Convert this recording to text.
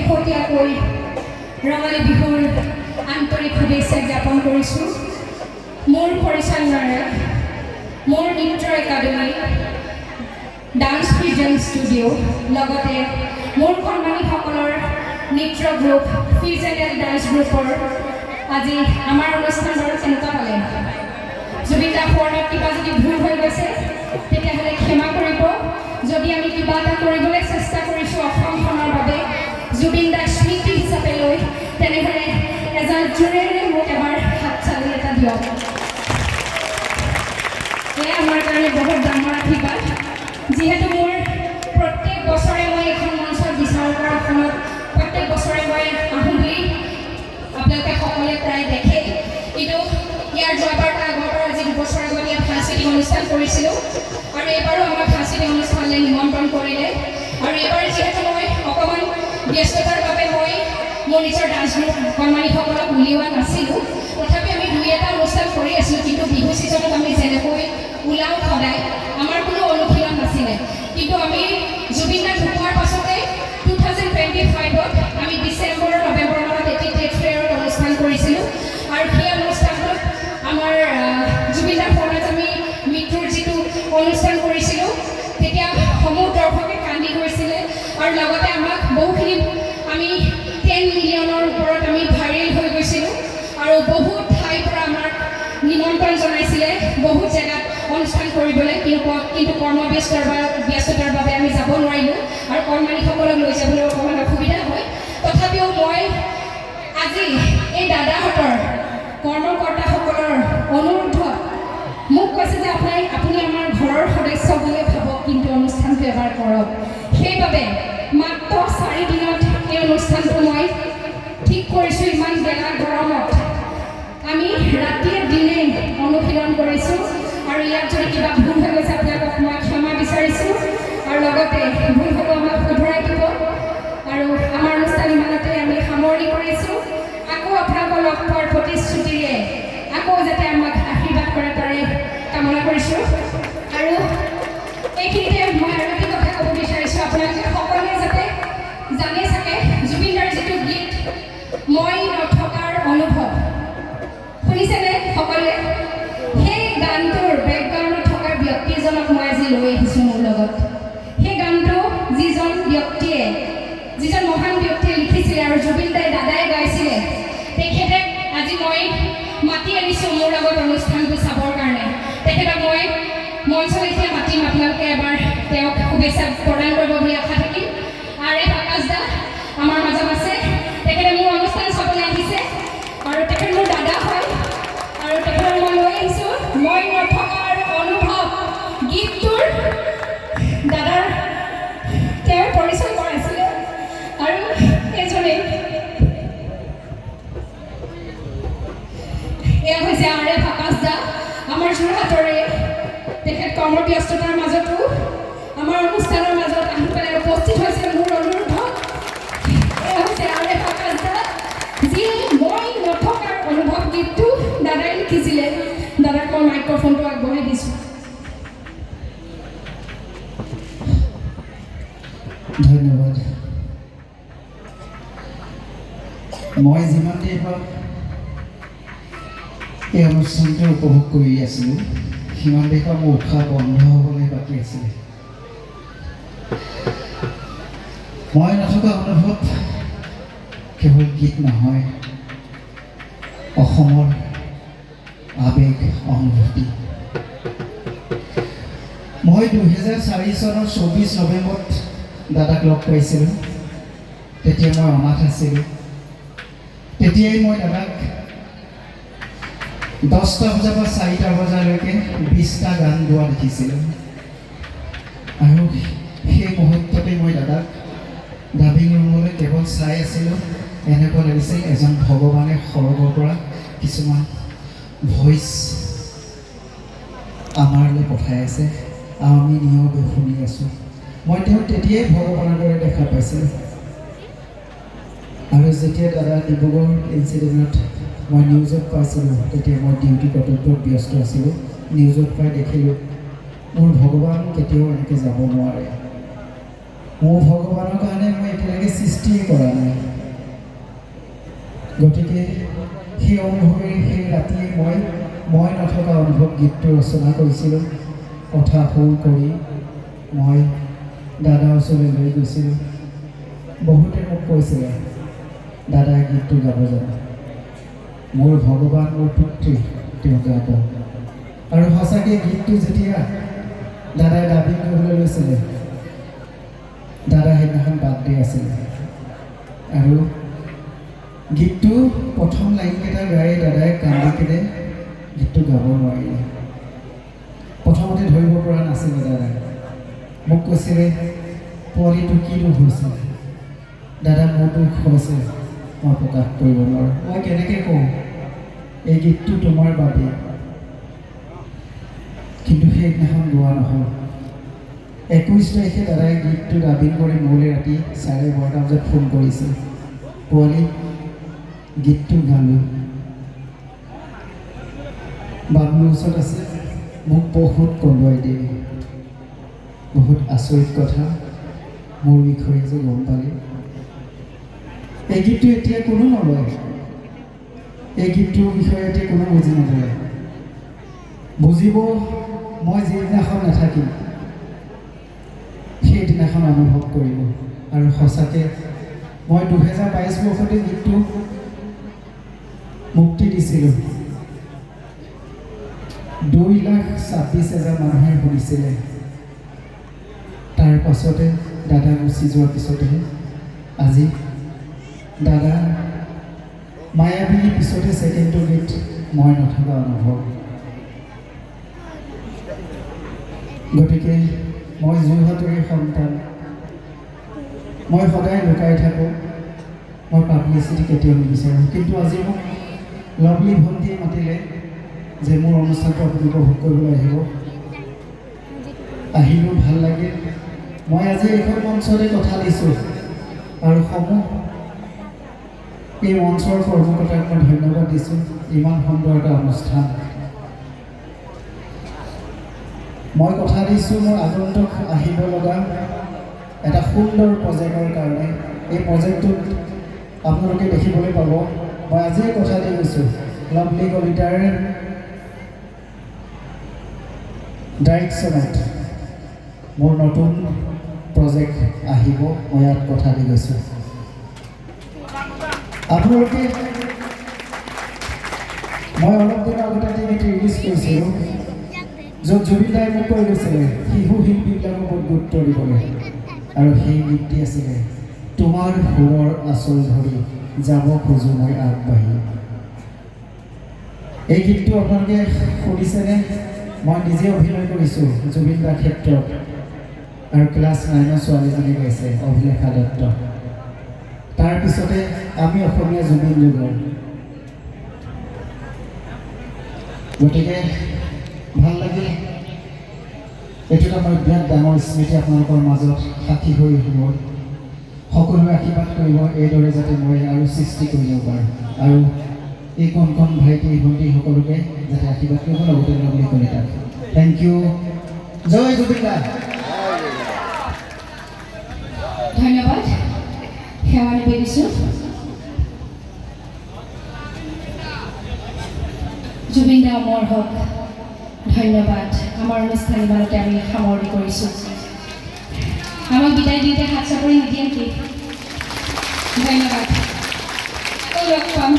শেহতীয়াকৈ ৰঙালী বিহুৰ আন্তৰিক শুভেচ্ছা জ্ঞাপন কৰিছোঁ। মোৰ পৰিচালনাৰে মোৰ নৃত্য একাডেমী, ডান্স ফিউজন ষ্টুডিঅ' লগতে মোৰ কৰ্মীসকলৰ নৃত্য গ্ৰুপ ফিউজনেল ডান্স গ্ৰুপৰ আজি আমাৰ অনুষ্ঠানৰ কেনেকুৱা পালে? জুবিন দা ফোনত কিবা যদি ভুল হৈ গৈছে তেতিয়াহ'লে ক্ষমা কৰিব। যদি আমি কিবা এটা কৰিবলৈ চেষ্টা কৰিছোঁ অসমখনৰ বাবে জুবিন দাক স্মৃতি হিচাপে লৈ, তেনেহ'লে এজন জোৰেৰে মোক এবাৰ হাত চালি এটা দিয়ক। এয়া আমাৰ কাৰণে বহুত ডাঙৰ আশীৰ্বাদ। যিহেতু মোৰ প্ৰত্যেক বছৰে মই এখন মঞ্চত বিচাৰ কৰা অসমত প্ৰত্যেক বছৰে মই আহোঁ বুলি আপোনালোকে সকলোৱে প্ৰায় দেখে, কিন্তু ইয়াৰ যোৱাবাৰ তাৰ আগৰ পৰা আজি দুবছৰ আগত ইয়াত সাংস্কৃতিক অনুষ্ঠান কৰিছিলোঁ আৰু এইবাৰো আমাক সাংস্কৃতিক অনুষ্ঠানলৈ নিমন্ত্ৰণ কৰিলে। আৰু এইবাৰ যিহেতু মই অকণমান ব্যস্ততাৰ বাবে মই মোৰ নিজৰ ডান্স গ্ৰুপ কৰ্মীসকলক উলিওৱা নাছিলোঁ, তথাপি আমি দুই এটা অনুষ্ঠান কৰি আছিলোঁ। কিন্তু বিহু ছিজনত আমি যেনেকৈ ওলাওঁ সদায়, আমাৰ কোনো অনুশীলন নাছিলে। কিন্তু আমি জুবিন দাক ঢুকোৱাৰ পাছতে 2025ত আমি ডিচেম্বৰ নৱেম্বৰ মানত এটি ট্ৰেড ফেয়াৰত অনুষ্ঠান কৰিছিলোঁ আৰু সেই অনুষ্ঠানটোত আমাৰ জুবিন দাৰ ফোনত আমি মৃত্যুৰ যিটো অনুষ্ঠান কৰিছিলোঁ তেতিয়া সমূহ দৰ্শকে কান্দি গৈছিলে আৰু লগতে আমাক বহুখিনি আমি 10 মিলিয়নৰ ওপৰত আমি ভাইৰেল হৈ গৈছিলোঁ আৰু বহুত ঠাইৰ পৰা আমাক নিমন্ত্ৰণ জনাইছিলে বহুত জেগাত অনুষ্ঠান কৰিবলৈ, কিন্তু ব্যস্ততাৰ বাবে আমি যাব নোৱাৰিলোঁ আৰু কৰ্মীসকলক লৈ যাবলৈ অকণমান অসুবিধা হয়। তথাপিও মই আজি এই দাদাহঁতৰ কৰ্মকৰ্তাসকলৰ অনুৰোধত মোক কৈছে যে আপুনি আমাৰ ঘৰৰ সদস্য বুলিয়ে ভাবক, কিন্তু অনুষ্ঠানটো এবাৰ কৰক। সেইবাবে মাত্ৰ 4 দিনত এই অনুষ্ঠানটো মই ঠিক কৰিছোঁ। ইমান গেলা গৰমত আমি ৰাতিয়ে দিনে অনুশীলন কৰিছোঁ আৰু ইয়াত যদি কিবা ভুল হৈ গৈছে আপোনালোকক মই ক্ষমা বিচাৰিছোঁ আৰু লগতে ভুল হ'ব আমাক শুধৰাই দিব। আৰু আমাৰ অনুষ্ঠান ইমানতে আমি সামৰণি কৰিছোঁ। আকৌ আপোনালোকক লগ পোৱাৰ প্ৰতিশ্ৰুতিৰে আকৌ যাতে আমাক আশীৰ্বাদ কৰে তাৰে কামনা কৰিছোঁ। আৰু এইখিনিতে মই আৰু এটি কথা ক'ব বিচাৰিছোঁ, আপোনালোকে সকলোৱে যাতে জানে চাগে জুবিন দাৰ যিটো গীত মই নথকাৰ অনুভৱ, শুনিছেনে সকলোৱে? সেই গানটোৰ বেকগ্ৰাউণ্ডত থকা ব্যক্তি এজনক মই আজি লৈ আহিছোঁ মোৰ লগত। সেই গানটো যিজন মহান ব্যক্তিয়ে লিখিছিলে আৰু জুবিন দাদাই গাইছিলে, তেখেতে আজি মই মাতি আনিছোঁ মোৰ লগত অনুষ্ঠানটো চাবৰ কাৰণে। তেখেতক মই মঞ্চলৈকে মাতিম, আপোনালোকে এবাৰ তেওঁক শুভেচ্ছা প্ৰদান কৰিব বুলি আশা থাকিল। আৰ.এফ. আকাশ দা আমাৰ মাজত আছে, তেখেতে মোৰ অনুষ্ঠান চাবলৈ আহিছে আৰু তেখেত মোৰ দাদা হয় আৰু তেখেতক মই লৈ আহিছোঁ মই নথকাৰ অনুভৱ গীতটোৰ দাদাৰ তেওঁৰ পৰিচয় কৰাইছিলে আৰু এজনেই এয়া হৈছে আৰ.এফ. আকাশ দা আমাৰ যোৰহাটৰে। তেখেত কৰ্মব্যস্ততাৰ মাজতো আমাৰ অনুষ্ঠানৰ মাজত আহি পেলাই উপস্থিত হৈছে মোৰ অনুৰোধত। এয়া হৈছে আৰ.এফ. আকাশ দা, যিয়ে মই নথকাৰ অনুভৱ গীতটো দাদাই লিখিছিলে। দাদাক মই মাইক্ৰফোনটো আগবঢ়াই দিছোঁ। ধন্যবাদ। মই যিমান দেৰি পৰা এই অনুষ্ঠানটো উপভোগ কৰি আছিলোঁ, সিমান দেৰি পৰা মোৰ উশাহ বন্ধ হ'বলৈ বাকী আছিলে। মই নথকা অনুভৱ কেৱল গীত নহয়, অসমৰ আৱেগ অনুভূতি। মই 2004 চনৰ 24 নৱেম্বৰত দাদাক লগ পাইছিলোঁ। তেতিয়া মই অনাথ আছিলোঁ। তেতিয়াই মই দাদাক 10টা বজাৰ পৰা 4টা বজালৈকে 20টা গান গোৱা দেখিছিলোঁ আৰু সেই মুহূৰ্ততে মই দাদাক ডাবিং ৰুমলৈ কেৱল চাই আছিলোঁ। এনেকুৱা লাগিছিল এজন ভগৱানে স্বৰ্গৰ পৰা কিছুমান ভইচ আমাৰলৈ পঠাই আছে আৰু আমি নিয়মে শুনি আছোঁ। মই তেওঁক তেতিয়াই ভগৱানৰ দৰে দেখা পাইছিলোঁ। আৰু যেতিয়া দাদা ডিব্ৰুগড় ইনচিডেণ্টত মই নিউজত পাইছিলোঁ, তেতিয়া মই ডিউটি কৰ্তব্যত ব্যস্ত আছিলোঁ। নিউজত পাই দেখিলোঁ মোৰ ভগৱান কেতিয়াও এনেকৈ যাব নোৱাৰে। মোৰ ভগৱানৰ কাৰণে মই এতিয়ালৈকে সৃষ্টিয়ে কৰা নাই। গতিকে সেই অনুভৱেৰে সেই ৰাতিয়ে মই নথকা অনুভৱ গীতটো ৰচনা কৰিছিলোঁ। কথা সুৰ কৰি মই দাদাৰ ওচৰলৈ লৈ গৈছিলোঁ। বহুতে মোক কৈছিলে দাদাই গীতটো গাব জানে। মোৰ ভগৱান মোৰ পুত্ৰী তেওঁ গাব। আৰু সঁচাকৈ গীতটো যেতিয়া দাদাই দাবী কৰিবলৈ লৈছিলে, দাদা সেইদিনাখন বাৰ্থডে আছিলে আৰু গীতটো প্ৰথম লাইনকেইটা গাই দাদাই কান্দি কিনে গীতটো গাব নোৱাৰিলে। প্ৰথমতে ধৰিব পৰা নাছিলে দাদাই। মোক কৈছিলে পোৱালিটো কি দুখ হৈছে দাদা, মোৰ দুখ হৈছে মই প্ৰকাশ কৰিব নোৱাৰোঁ। মই কেনেকৈ কওঁ এই গীতটো তোমাৰ বাবে, কিন্তু সেইদিনাখন গোৱা নহ'ল। 21 তাৰিখে দাদাই গীতটো ডাবিং কৰি মোলৈ ৰাতি 12:30 বজাত ফোন কৰিছে, পোৱালি গীতটো গালোঁ। বাবলুৰ ওচৰত আছে, মোক বহুত কন্দুৱাই দিয়ে। বহুত আচৰিত কথা মোৰ বিষয়ে যে গম পালে। এই গীতটো এতিয়া কোনো নলয়, এই গীতটোৰ বিষয়ে এতিয়া কোনো বুজি নলয়। বুজিব মই যিদিনাখন নাথাকিম সেইদিনাখন অনুভৱ কৰিব। আৰু সঁচাকৈ মই 2022 বৰ্ষতে গীতটো মুক্তি দিছিলোঁ। 2,26,000 মানুহে শুনিছিলে। তাৰ পাছতে দাদা গুচি যোৱাৰ পিছতেহে আজি দাদা মায়াবিনীৰ পিছতে ছেকেণ্ডটো গীত মই নথকা অনুভৱ। গতিকে মই যোৰহাটৰে সন্তান, মই সদায় লুকাই থাকোঁ, মই পাব্লিচিটি কেতিয়াও নিবিচাৰোঁ। কিন্তু আজি মোক লাভলী ভণ্টিয়ে মাতিলে যে মোৰ অনুষ্ঠানটো আপুনি উপভোগ কৰিবলৈ আহিলোঁ, ভাল লাগিল। মই আজি এইখন মঞ্চতে কথা দিছোঁ আৰু এই মঞ্চৰ কৰ্মকৰ্তাক মই ধন্যবাদ দিছোঁ। ইমান সুন্দৰ এটা অনুষ্ঠান মই কথা দিছোঁ। মোৰ আগন্তুক আহিব লগা এটা সুন্দৰ প্ৰজেক্টৰ কাৰণে, এই প্ৰজেক্টটোত আপোনালোকে দেখিবলৈ পাব, মই আজিয়ে কথা দি গৈছোঁ, লাভলী কলিতাৰ ডাইৰেকশ্যনত মোৰ নতুন প্ৰজেক্ট আহিব। মই ইয়াত কথা দি গৈছোঁ। আপোনালোকে মই অলপ দিনৰ আগতে টিভিত ৰিলিজ কৰিছিলোঁ, য'ত জুবিন দাই মোক কৈ গৈছিলে শিশু শিল্পীবিলাকক বহুত গুৰুত্ব দিবলৈ। আৰু সেই গীতটি আছিলে তোমাৰ সুৰৰ আচল ধৰি যাব খোজোঁ মই আগবাঢ়ি। এই গীতটো আপোনালোকে শুনিছেনে? মই নিজে অভিনয় কৰিছোঁ জুবিন দাৰ ক্ষেত্ৰত, আৰু ক্লাছ 9ৰ ছোৱালীজনী গাইছে অভিলেখা দত্ত। তাৰপিছতে আমি অসমীয়া জুবিন যুগৰ। গতিকে ভাল লাগিল। এইটো এটা মই বিৰাট ডাঙৰ স্মৃতি আপোনালোকৰ মাজত সাক্ষী হৈ আহিব। সকলোৱে আশীৰ্বাদ কৰিব এইদৰে যাতে মই আৰু সৃষ্টি কৰিব পাৰোঁ, আৰু এই কণ ভাইটি ভণ্টি সকলোকে যাতে আশীৰ্বাদ কৰিব লগতে লাভলী কলিতাক। Thank you. জয় জুবিন দা। ধন্যবাদ। সেৱা নিবেদিছোঁ। জুবিন দা অমৰ হওক। ধন্যবাদ। আমাৰ অনুষ্ঠান ইমানতে আমি সামৰণি কৰিছোঁ। আমাক বিদায় দিওঁতে হাত চাপৰি নিদিয়ে নেকি? ধন্যবাদ। আকৌ লগ পাম।